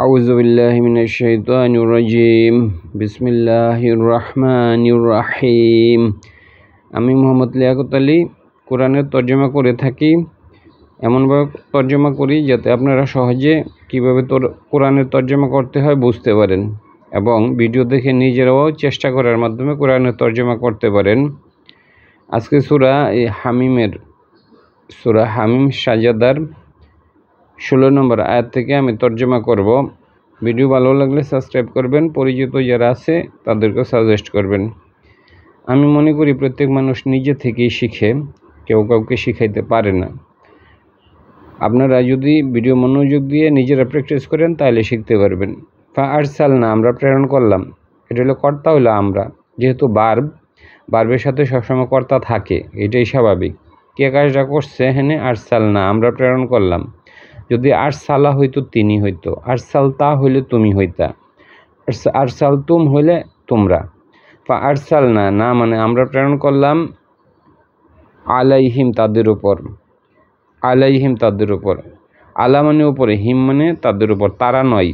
আউযু বিল্লাহি মিনাশ শাইতানির রাজিম। বিসমিল্লাহির রহমানির রহিম। আমি মোহাম্মদ লিয়াকত আলী কোরআনের তর্জমা করে থাকি। এমনভাবে তর্জমা করি যাতে আপনারা সহজে কীভাবে কোরআনের তর্জমা করতে হয় বুঝতে পারেন এবং ভিডিও দেখে নিজেরাও চেষ্টা করার মাধ্যমে কোরআনের তর্জমা করতে পারেন। আজকে সূরা হামিম সাজাদার 16 নম্বর আয়াত থেকে আমি তর্জমা করব। ভিডিও ভালো লাগলে সাবস্ক্রাইব করবেন, পরিচিত যারা আছে তাদেরকে সাজেস্ট করবেন। আমি মনে করি প্রত্যেক মানুষ নিজে থেকেই শিখে, কেউ কাউকে শিখাইতে পারে না। আপনারা যদি ভিডিও মনোযোগ দিয়ে নিজেরা প্র্যাকটিস করেন তাহলে শিখতে পারবেন। ফাআরসালনা, আমরা প্রেরণ করলাম। এটা হলো কর্তা, হলো আমরা। যেহেতু বার্বের সাথে সবসময় কর্তা থাকে, এটাই স্বাভাবিক। কে কাজটা করছে? হেনে আরসালনা, আমরা প্রেরণ করলাম। যদি আরসালা হইতো তিনি হইতো, আরসালতা হইলে তুমি হইতা, আরসালতুম হইলে তোমরা। ফাআরসালনা না মানে আমরা প্রেরণ করলাম, আলাইহিম তাদের উপর, আলাইহিম তাদের উপর, আলা মানে উপরে, হিম মানে তাদের উপর, তারা নয়।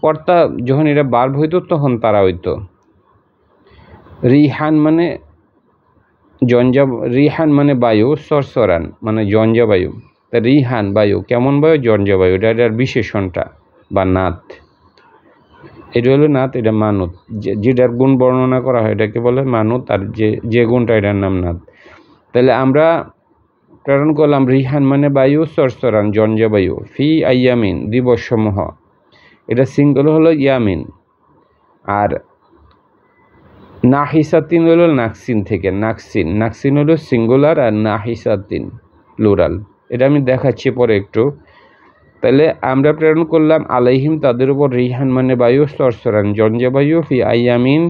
কর্তা যখন এটা বার্ব হইতো তখন তারা হইতো। রিহান মানে রিহান মানে বায়ু, সরসরান মানে জঞ্জা বায়ু। তা রিহান বায়ু, কেমন বায়ু? জঞ্জা বায়ু। এটার বিশেষণটা বা নাথ, এটা হলো নাথ, এটা মানত। যেটার গুণ বর্ণনা করা হয় এটাকে বলে মানত, আর যে গুণটা এটার নাম নাথ। তাহলে আমরা প্রেরণ করলাম রিহান মানে বায়ু, সরসরান জঞ্জা বায়ু, ফি আইয়ামিন দিবসসমূহ। এটা সিঙ্গল হলো ইয়ামিন, আর নাহিসাতিন হলো নাকসিন থেকে, নাকসিন হলো সিঙ্গুলার, আর নাহিসাতিন প্লুরাল। এটা আমি দেখাচ্ছি পরে একটু। তাহলে আমরা প্রেরণ করলাম আলাইহিম তাদের উপর, রিহান মানে বায়ু, সরসরান জঞ্জা বায়ু, ফি আইয়ামিন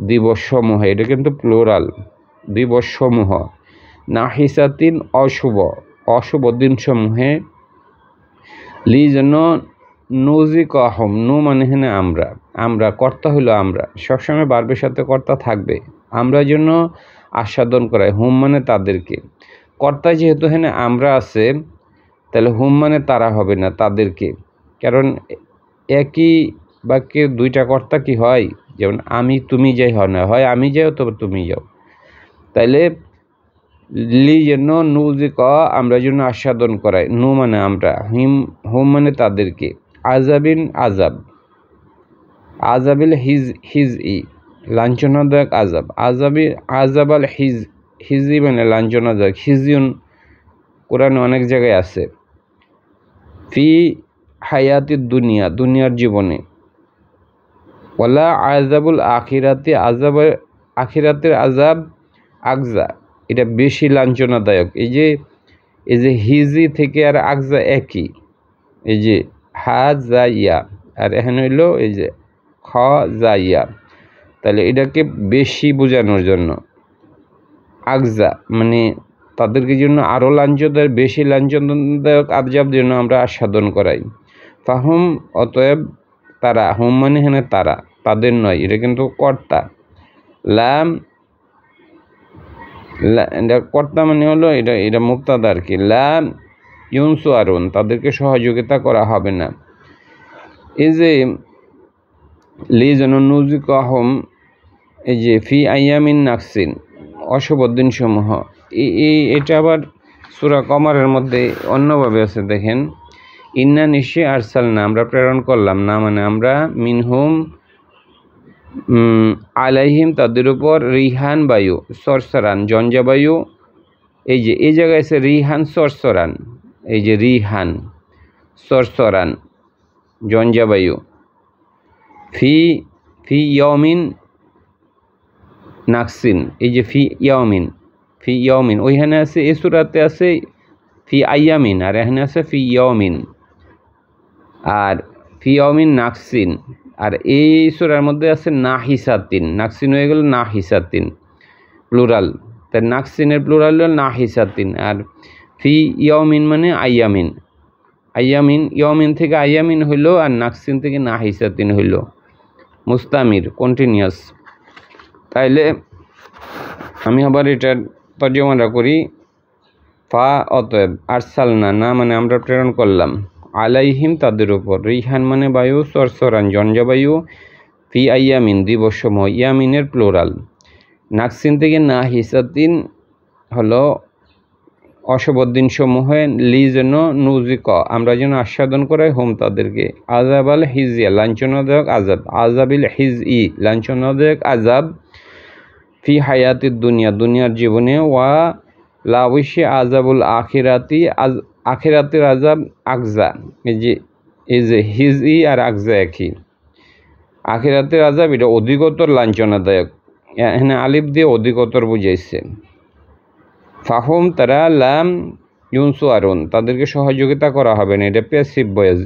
দিবসসমূহ, এটা কিন্তু প্লুরাল, দিবসসমূহ। নাহিসাতিন অশুভ দিনসমূহে, লি যেন নুজিকাহুম, নু মানে হেনে আমরা কর্তা হইল আমরা, সবসময় বার্বের সাথে কর্তা থাকবে। আমরা জন্য আস্বাদন করায়, হুম মানে তাদেরকে। কর্তা যেহেতু হেনে আমরা আছে, তাহলে হুম মানে তারা হবে না, তাদেরকে। কারণ একই বাক্যে দুইটা কর্তা কি হয়? যেমন আমি তুমি যাই হয় না, হয় আমি যাও তবে তুমি যাও। তাইলে লি যেন নুজিক, আমরা জন্য আস্বাদন করায়, নু মানে আমরা, হুম মানে তাদেরকে। আজাবিন আজাবিল হিজ ই লাঞ্ছনাদায়ক আজাব, আজাবাল হিজি মানে লাঞ্ছনাদায়ক। হিজিউন কোরআনে অনেক জায়গায় আছে। ফি হায়াতি দুনিয়ার জীবনে। ওয়ালা আজাবুল আখিরাতের আজাব আগজা, এটা বেশি লাঞ্ছনাদায়ক। এই যে হিজি থেকে আর আগজা একই, এই যে হা জা ইয়া, আর এখানে হইলো এই যে খ জা ইয়া। তাহলে এটাকে বেশি বোঝানোর জন্য আগজা মানে তাদেরকে জন্য আরও লাঞ্ছনাদায়ক, বেশি লাঞ্ছনাদায়ক আযাব যেন আমরা আস্বাদন করাই। ফাহুম অতএব তারা, হুম মানে হেনে তারা, তাদের নয়, এটা কিন্তু কর্তা। লাম কর্তা মানে হলো এটা মুক্তাদা আর কি। লাম ইউনসুয়ারুন, তাদেরকে সহযোগিতা করা হবে না। এই যে লি যেন নুজিকাহুম, এই যে ফি আইয়ামিন নাকসিন অশুভ দিনসমূহ, এটা আবার সূরা কমারের মধ্যে অন্যভাবে আছে, দেখেন। ইন্না নিশ্চয় আরসালনা, আমরা প্রেরণ করলাম, না মানে আমরা, মিনহুম আলাইহিম তাদের উপর, রিহান বায়ু, সরসরান জঞ্জা বায়ু। এই যে এই জায়গায় আছে রিহান সরসরান, এই যে রিহান সরসরান জঞ্জা বায়ু। ফি ইয়াউমিন নাকসিন, এই যে ফি ইয়াউমিন ওইখানে আছে, এই সূরাতে আছে ফি আইয়ামিন, আর এখানে আছে ফি ইয়াউমিন। আর ফি ইয়াউমিন নাকসিন, আর এই সূরার মধ্যে আছে নাহিসাতিন, নাকসিন হয়ে গেল নাহিসাতিন প্লুরাল। তাই নাকসিনের প্লুরাল হল নাহিসাতিন। আর ফি ইয়াউমিন মানে আইয়ামিন, ইয়াউমিন থেকে আইয়ামিন হইল, আর নাকসিন থেকে নাহিসাতিন হইল, মুস্তামির কন্টিনিউয়াস। তাইলে আমি আবার এটার তর্জমাটা করি। ফা অতএব, আরসালনা না মানে আমরা প্রেরণ করলাম, আলাইহিম তাদের উপর, রিহান মানে বায়ু, সরসরান জঞ্জাবায়ু, ফি আইয়ামিন দিবসসমূহ, ইয়ামিনের প্লোরাল। নাকসিন থেকে নাহিসাতিন হলো অশুভদিন সমূহে, লি যেন নুজিক আমরা যেন আস্বাদন করাই, হোম তাদেরকে, আজাব আল হিজিয়া লাঞ্ছনাদায়ক আজাব, আজাবিল হিজ ই লাঞ্ছনাদায়ক আজাব, ফি হায়াতির দুনিয়া দুনিয়ার জীবনে, ওয়া লাউশি আজাবুল আখিরাতি আখিরাতের আজাব আকজা, এই যে হিজ ই আর আকজা একই, আখিরাতের আজাব এটা অধিকতর লাঞ্ছনাদায়ক, এখানে আলিফ দিয়ে অধিকতর বুঝাইছে। ফাহুম তারা লাম ইউনসু আরুন তাদেরকে সহযোগিতা করা হবে না, এটা প্যাসিভ ভয়েস,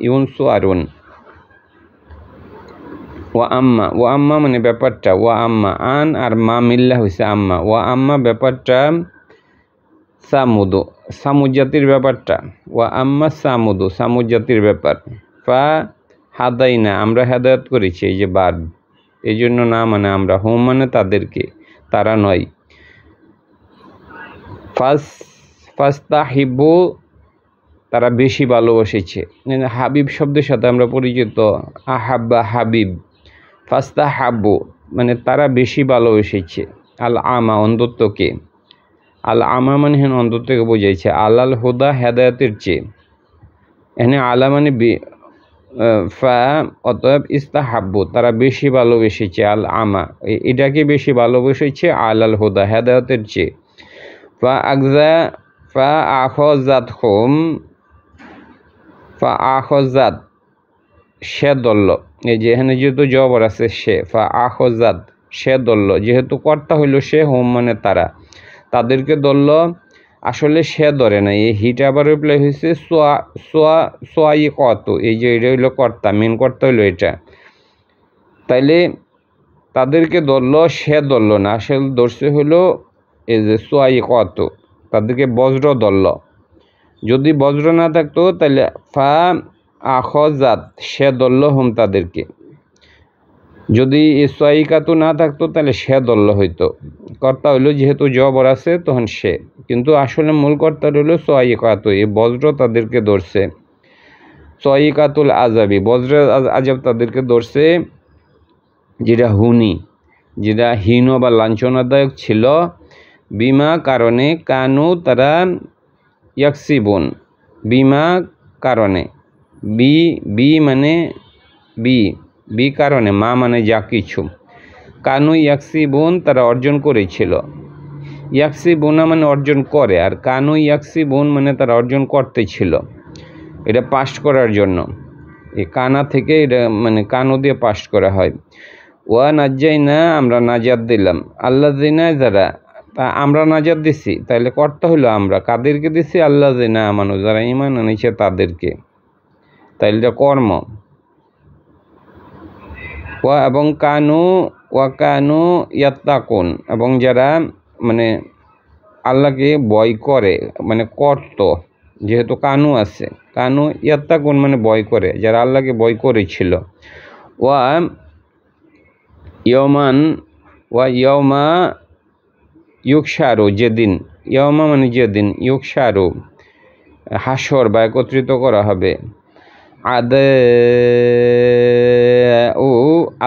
ইউনসু আরুন। ওয়া আম্মা মানে ব্যাপারটা, ওয়া আম্মা আন আর মা মিল্লা হয়েছে আম্মা, ওয়া আম্মা ব্যাপারটা, সামুদ জাতির ব্যাপারটা, ওয়া আম্মা সামুদ জাতির ব্যাপার, ফা হাদাইনা আমরা হেদায়ত করেছি, এই যে বাদ, এই জন্য না মানে আমরা, হোম মানে তাদেরকে, তারা নয়। ফাস্তাহিব্বু তারা বেশি ভালোবেসেছে, হাবিব শব্দের সাথে আমরা পরিচিত, আহাব্বা হাবিব, ফাস্তাহাব্বু মানে তারা বেশি ভালোবেসেছে, আল আমা অন্ধত্বকে, আল আমা মানে হেন অন্ধত্বকে বোঝাইছে, আলাল হুদা হেদায়তের চেয়ে, এখানে আলা মানে ফা, অতএব ইস্তাহাব্বু তারা বেশি ভালোবেসেছে, আল আমা এটাকে বেশি ভালোবেসেছে, আলাল হুদা হেদায়তের চেয়ে। ফা আখজাত সে দল্ল, এই যে এখানে যেহেতু জবর আছে সে, ফা আখজাত সে দল্ল, যেহেতু কর্তা হইল সে, হোম মানে তারা, তাদেরকে দল্ল, আসলে সে ধরে না, এই হিট আবার রিপ্লাই হয়েছে সোয়াই কত, এই যে এটা হইলো কর্তা, মেন কর্তা হইলো এটা, তাইলে তাদেরকে ধরল, সে ধরল না, আসলে ধরছে হইলো এই যে সোয়াই কত, তাদেরকে বজ্র ধরল, যদি বজ্র না থাকতো তাহলে ফা আখজাত সে ধরল হোম তাদেরকে, যদি সোয়াই কাতু না থাকতো তাহলে সে ধরল হইতো, কর্তা হইলো যেহেতু জবর আছে তখন সে, কিন্তু আসলে মূল কর্তা হইলো সোয়াই কাতু, এই বজ্র তাদেরকে ধরছে, সোয়াই কাতুল আজাবি বজ্রের আজাব তাদেরকে ধরছে, যেটা হুনি, যেটা হীন বা লাঞ্ছনাদায়ক ছিল, বিমা কারণে, কানু তারা ইয়াকসিবুন বিমা কারণে, বি মানে বি কারণে, মা মানে যা কিছু, কানু ইয়াকসিবুন তারা অর্জন করেছিল, ইয়াকসিবুনা মানে অর্জন করে, আর কানু ইয়াকসিবুন মানে তারা অর্জন করতে ছিল, এটা পাস্ট করার জন্য, এই কানা থেকে এটা মানে কানু দিয়ে পাস্ট করা হয়। ওয়া নাজ্জাইনা আমরা নাজাত দিলাম, আল্লাযিনা যারা, তা আমরা নাজাত দিছি, তাহলে কর্তা হইলো আমরা, কাদেরকে দিছি, আল্লাযিনা আমানু যারা ঈমান আনছে তাদেরকে, তাইলে এটা কর্ম। ওয়া এবং কানু ইয়াত্তাকুন এবং যারা মানে আল্লাহকে ভয় করে, মানে করত, যেহেতু কানু আছে, কানু ইয়াত্তাকুন মানে ভয় করে, যারা আল্লাহকে ভয় করেছিল। ওয়া ইয়মা ইউকসারু যেদিন, ইয়মা মানে যেদিন, ইউকসারু হাসর বা একত্রিত করা হবে,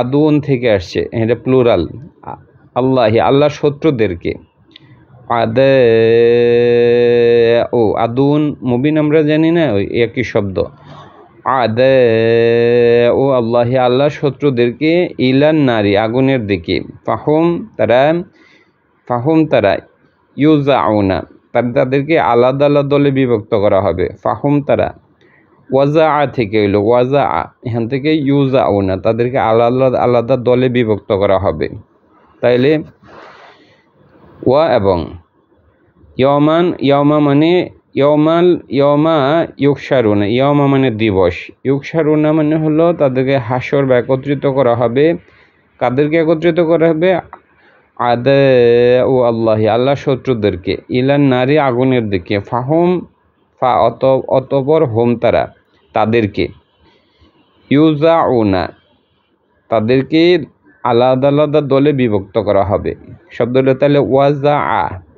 আদুন থেকে আসছে, এটা প্লুরাল, আল্লাহ শত্রুদেরকে, আদুন মুবিন আমরা জানি না, ওই একই শব্দ, আল্লাহ শত্রুদেরকে, ইলান নারী আগুনের দিকে, ফাহুম তারা ইউজাউনা তাদেরকে আলাদা আলাদা দলে বিভক্ত করা হবে, ফাহুম তারা, ওয়াজা থেকে হইল ওয়াজা, এখান থেকে ইউজাউনা তাদেরকে আলাদা আলাদা দলে বিভক্ত করা হবে, তাইলে ওয়া এবং ইয়মা মানে ইয়মা ইউকসারুনা, ইয়মা মানে দিবস, ইউকসারুনা মানে হলো তাদেরকে হাসর বা একত্রিত করা হবে, কাদেরকে একত্রিত করা হবে, আল্লাহ শত্রুদেরকে, ইলান নারী আগুনের দিকে, ফাহুম অতপর হোম তারা তাদেরকে, ইউজাউনা তাদেরকে আলাদা আলাদা দলে বিভক্ত করা হবে, শব্দটা তাহলে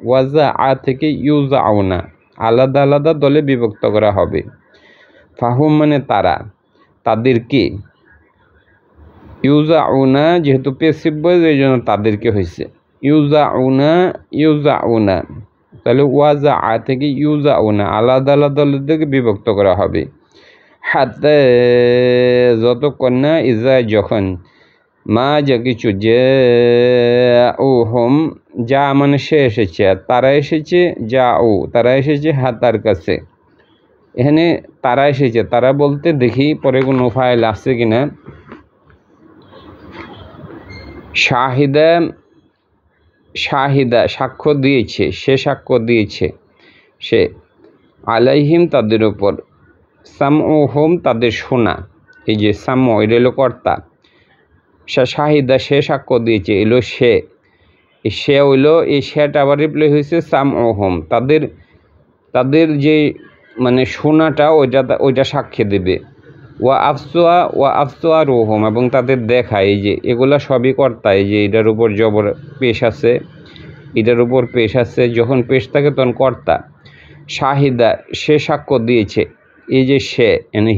ওয়াজা থেকে ইউজাউনা আলাদা আলাদা দলে বিভক্ত করা হবে। ফাহুম মানে তারা, তাদেরকে, ইউজাউনা যেহেতু পেসিভ ভয়েস এই জন্য তাদেরকে হয়েছে, ইউজাউনা তাহলে ওয়াজা আ থেকে ইউজাউনা আলাদা আলাদা দলের থেকে বিভক্ত করা হবে। হাতে যতক্ষণ না ইজা যখন, মা যা কিছু যে ও হোম যা মানে সে এসেছে, আর তারা এসেছে, যা ও তারা এসেছে হাতার কাছে। এখানে তারা এসেছে, তারা বলতে দেখি পরে কোনো ফাইল আছে কিনা। শাহিদা, শাহিদা সাক্ষ্য দিয়েছে, সে সাক্ষ্য দিয়েছে, সে আলাইহিম তাদের উপর, সাম ও হোম তাদের শোনা, এই যে সাম এটা হলো কর্তা, শাহিদা সে সাক্ষ্য দিয়েছে এলো সে, সে হইলো এই সেটা আবার রিপ্লাই হয়েছে সাম ও হোম, তাদের তাদের যে মানে শোনাটা ওইটা সাক্ষী দেবে। ওয়া আফসোয়া রোহম এবং তাদের দেখা, এই যে এগুলা সবই কর্তা, এই যে এটার উপর জবর পেশ আছে, এটার উপর পেশ আছে, যখন পেশ থাকে তখন কর্তা। শাহিদা সে সাক্ষ্য দিয়েছে, এই যে সে মানে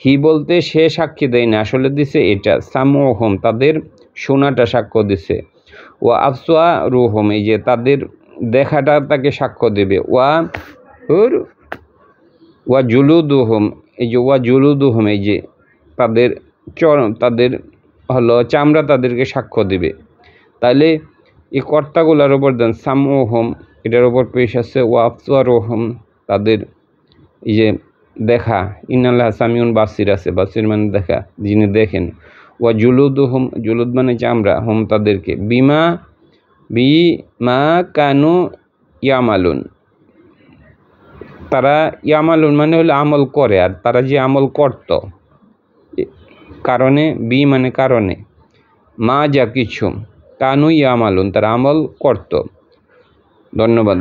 হি বলতে সে সাক্ষী দেয় না, আসলে দিছে এটা সামোহম তাদের শোনাটা সাক্ষ্য দিছে। ওয়া আফসোয়া রুহম এই যে তাদের দেখাটা তাকে সাক্ষ্য দেবে। ওয়া জুলুদুহম এই যে ওয়া জুলুদুহম এই যে তাদের তাদের হলো চামড়া তাদেরকে সাক্ষ্য দেবে। তাহলে এই কর্তাগুলার ওপর দেন সামোহম এটার ওপর পেশ আছে, ওয়া আফসোয়া রুহম তাদের এই যে দেখা, ইন্নাল্লাহ সামিউন বাসির আছে, বাসির মানে দেখা, যিনি দেখেন। ওয়া জুলুদুহুম জুলুদ মানে চামড়া, হোম তাদেরকে, বিমা কানু ইয়ামালুন তারা, ইয়ামালুন মানে হলো আমল করে, আর তারা যে আমল করত, কারণে মানে কারণে, মা যা কিছু, কানু ইয়ামালুন তারা আমল করত। ধন্যবাদ।